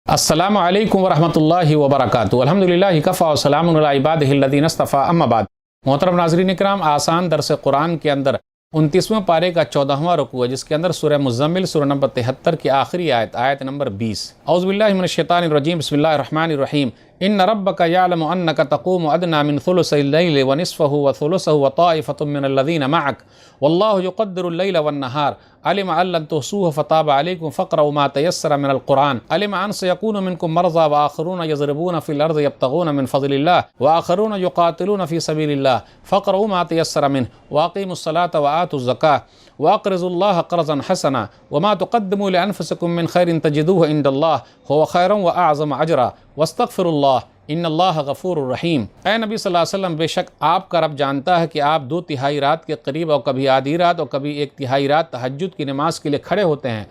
السلام علیکم ورحمۃ اللہ وبرکاتہ۔ الحمدللہ کفا وسلام علی عبادہ الذین اصطفیٰ، اما بعد۔ محترم ناظرین اکرام، آسان درس قرآن کے اندر 29ویں پارے کا 14واں رکوع ہے، جس کے اندر سورہ مزمل سورہ نمبر 73 کی آخری آیت نمبر 20۔ اعوذ باللہ من الشیطان الرجیم، بسم اللہ الرحمن الرحیم۔ ان ربک یعلم انک تقوم ادنی من ثلث اللیل ونصفہ وثلثہ وطائفۃ من الذین معک واللہ یقدر اللیل والنہار علم ان لن تحصوه فتاب علیکم فاقرؤوا ما تیسر من القرآن علم ان سیکون منکم مرضی وآخرون یضربون فی الارض یبتغون من فضل اللہ وآخرون یقاتلون فی سبیل اللہ فاقرؤوا ما تیسر منہ واقیموا الصلاۃ وآتوا الزکاۃ واقرضوا اللہ قرضا حسنا وما تقدموا لانفسکم من خیر تجدوه عند اللہ هو خیرا واعظم اجرا واستغفروا اللہ ان اللہ غفور الرحیم۔ اے نبی صلی اللہ علیہ وسلم، بے شک آپ کا رب جانتا ہے کہ آپ 2/3 رات کے قریب اور کبھی آدھی رات اور کبھی 1/3 رات تہجد کی نماز کے لیے کھڑے ہوتے ہیں،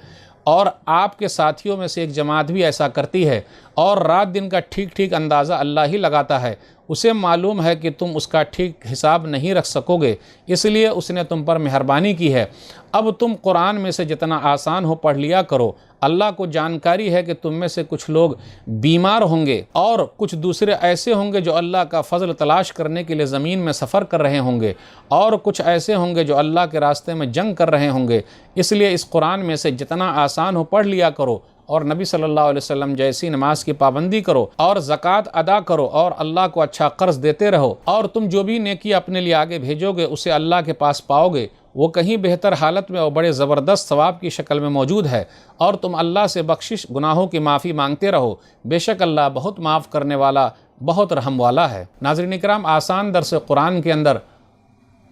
اور آپ کے ساتھیوں میں سے ایک جماعت بھی ایسا کرتی ہے، اور رات دن کا ٹھیک اندازہ اللہ ہی لگاتا ہے۔ اسے معلوم ہے کہ تم اس کا ٹھیک حساب نہیں رکھ سکو گے، اس لیے اس نے تم پر مہربانی کی ہے۔ اب تم قرآن میں سے جتنا آسان ہو پڑھ لیا کرو۔ اللہ کو جانکاری ہے کہ تم میں سے کچھ لوگ بیمار ہوں گے اور کچھ دوسرے ایسے ہوں گے جو اللہ کا فضل تلاش کرنے کے لیے زمین میں سفر کر رہے ہوں گے، اور کچھ ایسے ہوں گے جو اللہ کے راستے میں جنگ کر رہے ہوں گے۔ اس لیے اس قرآن میں سے جتنا آسان ہو پڑھ لیا کرو، اور نبی صلی اللہ علیہ وسلم جیسی نماز کی پابندی کرو، اور زکوٰۃ ادا کرو، اور اللہ کو اچھا قرض دیتے رہو، اور تم جو بھی نیکی اپنے لیے آگے بھیجو گے اسے اللہ کے پاس پاؤ گے، وہ کہیں بہتر حالت میں اور بڑے زبردست ثواب کی شکل میں موجود ہے، اور تم اللہ سے بخشش گناہوں کی معافی مانگتے رہو، بے شک اللہ بہت معاف کرنے والا بہت رحم والا ہے۔ ناظرین اکرام، آسان درس قرآن کے اندر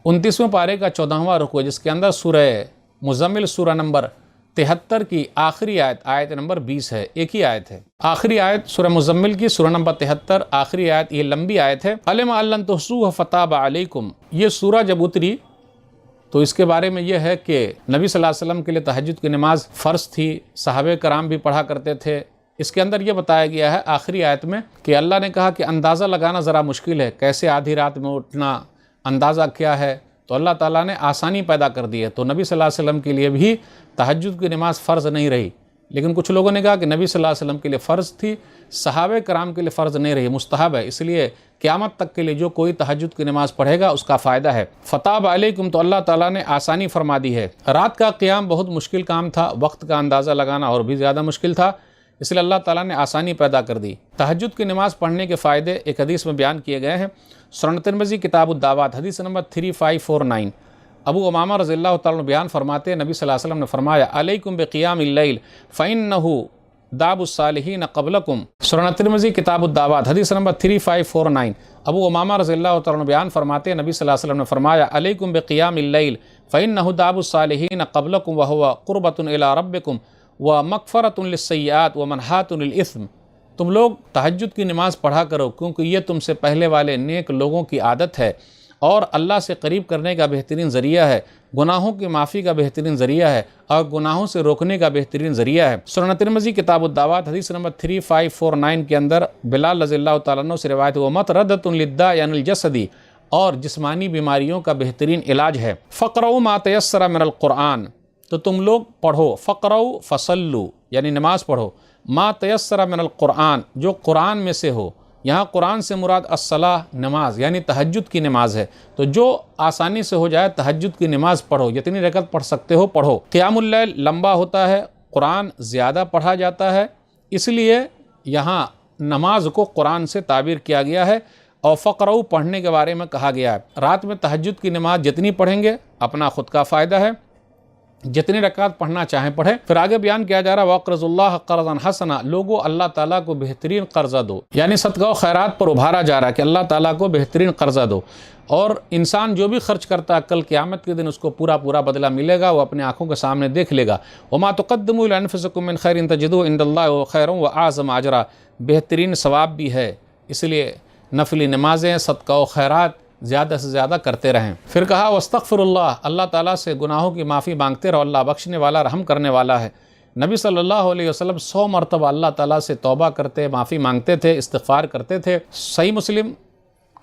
29ویں پارے کا 14واں رکوع، جس کے اندر سورہ مزمل سورہ نمبر 73 کی آخری آیت نمبر 20 ہے، ایک ہی آیت ہے۔ آخری آیت سورہ مزمل کی سورہ نمبر 73 آخری آیت، یہ لمبی آیت ہے۔ علم ان لن تحصوه فتاب علیکم۔ یہ سورہ جب اتری تو اس کے بارے میں یہ ہے کہ نبی صلی اللہ علیہ وسلم کے لیے تہجد کی نماز فرض تھی، صحابہ کرام بھی پڑھا کرتے تھے۔ اس کے اندر یہ بتایا گیا ہے آخری آیت میں کہ اللہ نے کہا کہ اندازہ لگانا ذرا مشکل ہے، کیسے آدھی رات میں اٹھنا، اندازہ کیا ہے، تو اللہ تعالیٰ نے آسانی پیدا کر دی ہے۔ تو نبی صلی اللہ علیہ وسلم کے لیے بھی تہجد کی نماز فرض نہیں رہی، لیکن کچھ لوگوں نے کہا کہ نبی صلی اللہ علیہ وسلم کے لیے فرض تھی، صحابہ کرام کے لیے فرض نہیں رہی، مستحب ہے، اس لیے قیامت تک کے لیے جو کوئی تہجد کی نماز پڑھے گا اس کا فائدہ ہے۔ فتاب علیکم، تو اللہ تعالیٰ نے آسانی فرما دی ہے۔ رات کا قیام بہت مشکل کام تھا، وقت کا اندازہ لگانا اور بھی زیادہ مشکل تھا، اس لیے اللہ تعالیٰ نے آسانی پیدا کر دی۔ تہجد کی نماز پڑھنے کے فائدے ایک حدیث میں بیان کیے گئے ہیں۔ سنن ترمذی کتاب الدعوات حدیث نمبر 3549، ابو امامہ رضی اللہ تعالیٰ عنہ بیان فرماتے ہیں، نبی صلی اللہ علیہ وسلم نے فرمایا علیکم بقیام اللیل فإنہ داب الصالحین قبلکم۔ سنن ترمذی کتاب الدعوات حدیث نمبر 3549، ابو امامہ رضی اللہ تعالیٰ عنہ بیان فرماتے ہیں، نبی صلی اللہ علیہ وسلم نے فرمایا علیکم بقیام اللیل فإنہ داب الصالحین قبلکم وہو قربۃ الی ربکم ومغفرۃ للسیئات ومنہاۃ للإثم۔ تم لوگ تہجد کی نماز پڑھا کرو، کیونکہ یہ تم سے پہلے والے نیک لوگوں کی عادت ہے، اور اللہ سے قریب کرنے کا بہترین ذریعہ ہے، گناہوں کی معافی کا بہترین ذریعہ ہے، اور گناہوں سے روکنے کا بہترین ذریعہ ہے۔ سنن ترمذی کتاب الدعوات حدیث نمبر 3549 کے اندر بلال رضی اللہ تعالیٰ عنہ سے روایت ہے، ومطردۃ للداء عن الجسد، اور جسمانی بیماریوں کا بہترین علاج ہے۔ فقرؤوا ما تیسر من القرآن، تو تم لوگ پڑھو، فقرؤوا فصلوا، یعنی نماز پڑھو، ما تیسر من القرآن، جو قرآن میں سے ہو۔ یہاں قرآن سے مراد الصلاۃ، نماز، یعنی تہجد کی نماز ہے، تو جو آسانی سے ہو جائے تہجد کی نماز پڑھو، جتنی رکعت پڑھ سکتے ہو پڑھو۔ قیام اللیل لمبا ہوتا ہے، قرآن زیادہ پڑھا جاتا ہے، اس لیے یہاں نماز کو قرآن سے تعبیر کیا گیا ہے، اور فقرؤ پڑھنے کے بارے میں کہا گیا ہے۔ رات میں تہجد کی نماز جتنی پڑھیں گے اپنا خود کا فائدہ ہے، جتنی رکعت پڑھنا چاہیں پڑھیں۔ پھر آگے بیان کیا جا رہا ہے وَأَقْرِضُوا اللَّهَ قَرْضًا حَسَنًا، لوگوں اللہ تعالیٰ کو بہترین قرضہ دو، یعنی صدقہ و خیرات پر ابھارا جا رہا ہے کہ اللہ تعالیٰ کو بہترین قرضہ دو، اور انسان جو بھی خرچ کرتا ہے کل قیامت کے دن اس کو پورا بدلہ ملے گا، وہ اپنے آنکھوں کے سامنے دیکھ لے گا۔ وَمَا تُقَدِّمُوا لِأَنفُسِكُم مِّن خَيْرٍ تَجِدُوهُ عِندَ اللَّهِ خَيْرًا وَأَعْظَمَ أَجْرًا، بہترین ثواب بھی ہے، اس لیے نفلی نمازیں، صدقہ و خیرات زیادہ سے زیادہ کرتے رہیں۔ پھر کہا واستغفر اللہ، اللہ تعالیٰ سے گناہوں کی معافی مانگتے رہو، اللہ بخشنے والا رحم کرنے والا ہے۔ نبی صلی اللہ علیہ وسلم 100 مرتبہ اللہ تعالیٰ سے توبہ کرتے، معافی مانگتے تھے، استغفار کرتے تھے۔ صحیح مسلم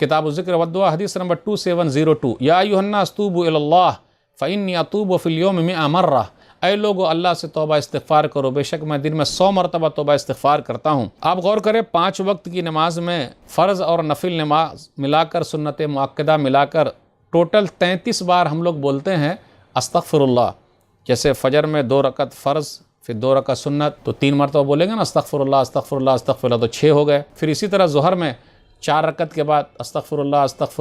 کتاب الذکر والدعاء حدیث نمبر 2702، یا ایھا الناس توبوا الی اللہ فإنی اتوب فی اليوم 100 مرہ، اے لوگو اللہ سے توبہ استغفار کرو، بے شک میں دن میں 100 مرتبہ توبہ استغفار کرتا ہوں۔ آپ غور کریں 5 وقت کی نماز میں فرض اور نفل نماز ملا کر، سنت مؤکدہ ملا کر ٹوٹل 33 بار ہم لوگ بولتے ہیں استغفر اللہ۔ جیسے فجر میں 2 رکعت فرض پھر 2 رکعت سنت تو 3 مرتبہ بولیں گے نا استغفر اللہ استغفر اللہ استغفر اللہ، تو 6 ہو گئے۔ پھر اسی طرح ظہر میں 4 رکعت کے بعد استغفر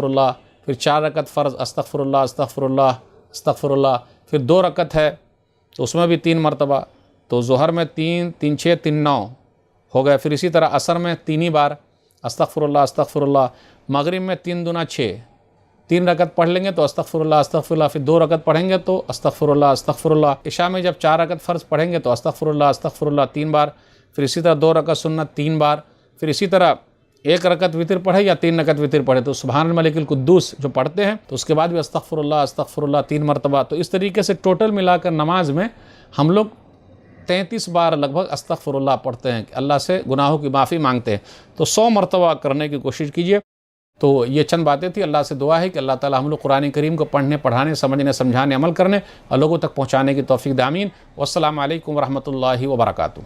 اللہ، پھر 4 رکعت فرض استغفر اللہ، پھر 2 رکعت ہے تو اس میں بھی 3 مرتبہ، تو ظہر میں 3 3 6 3 9 ہو گئے۔ پھر اسی طرح عصر میں 3 ہی بار استغفر اللہ، مغرب میں 3 دونا 6، 3 رکعت پڑھ لیں گے تو استغفر اللہ، پھر 2 رکعت پڑھیں گے تو استغفر اللہ۔ عشاء میں جب 4 رکعت فرض پڑھیں گے تو استغفر اللہ 3 بار، پھر اسی طرح 2 رکعت سنت 3 بار، پھر اسی طرح 1 رکعت وتر پڑھے یا 3 رکعت وتر پڑھے تو سبحان الملک القدوس جو پڑھتے ہیں تو اس کے بعد بھی استغفر اللہ 3 مرتبہ۔ تو اس طریقے سے ٹوٹل ملا کر نماز میں ہم لوگ 33 بار لگ بھگ استغفر اللہ پڑھتے ہیں کہ اللہ سے گناہوں کی معافی مانگتے ہیں۔ تو 100 مرتبہ کرنے کی کوشش کیجئے۔ تو یہ چند باتیں تھیں۔ اللہ سے دعا ہے کہ اللہ تعالی ہم لوگ قرآن کریم کو پڑھنے، پڑھانے، سمجھنے، سمجھانے، عمل کرنے اور لوگوں تک پہنچانے کی توفیق دے، آمین۔ والسلام علیکم ورحمۃ اللہ وبرکاتہ۔